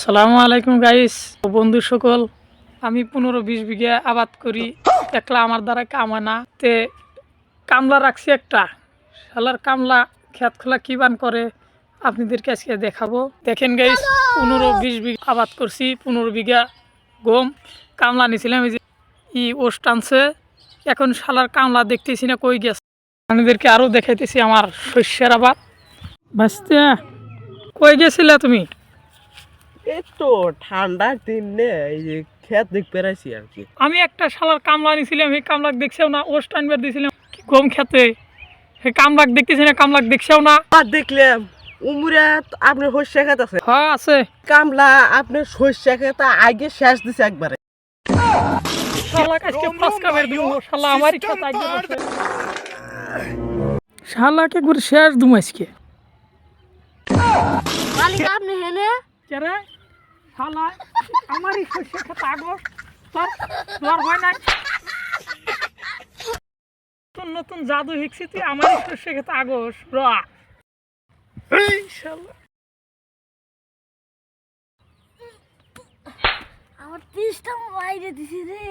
আসসালামু আলাইকুম গাইস বন্ধু সকল। আমি 15-20 বিঘা আবাদ করি, একলা আমার দ্বারা কামায় না। তে কামলা রাখছি একটা, শালার কামলা খেত খোলা কি বান করে আপনাদেরকে আজকে দেখাবো। দেখেন গাইস, 15-20 বিঘা আবাদ করছি, 15 বিঘা গম। কামলা নিয়েছিলাম, এই যে ওস্ট আনছে। এখন শালার কামলা দেখতেছি না কই গেছে। আপনাদেরকে আরো দেখাইতেছি আমার শস্যের আবাদ। বাঁচতে কই গেছিলা তুমি? এই তো ঠান্ডার দিন নে, এই যে ক্ষেত দেখ পেরাইছি আর কি। আমি একটা শালার কামলা নিয়েছিলাম, এই কামলাক দেখছেও না। ওস্ট আনবার দিয়েছিলাম গম খেতে, সেই কামলাক দেখতেছি না, কামলাক দেখছেও না। আর দেখলাম উমরা আপনার শস্য ক্ষেত আছে, হ্যাঁ আছে। কামলা আপনার শস্য ক্ষেত আগে শেষ দিছে একবারে। শালাক আজকে পাঁচকা মেরে দিব, শালা আমারই খেত আগে বসে। শালাকে ঘুরে শেষ দুম আজকে। মালিক আপনি হেনে কেরে শালা আমারই শস্য খেত আগর তোর তোর হয় নাই। নতুন নতুন জাদু শিখছি তুই, আমারই শস্য খেত আগস র। এই শালা আমার 30টা বাইরে দিছি রে।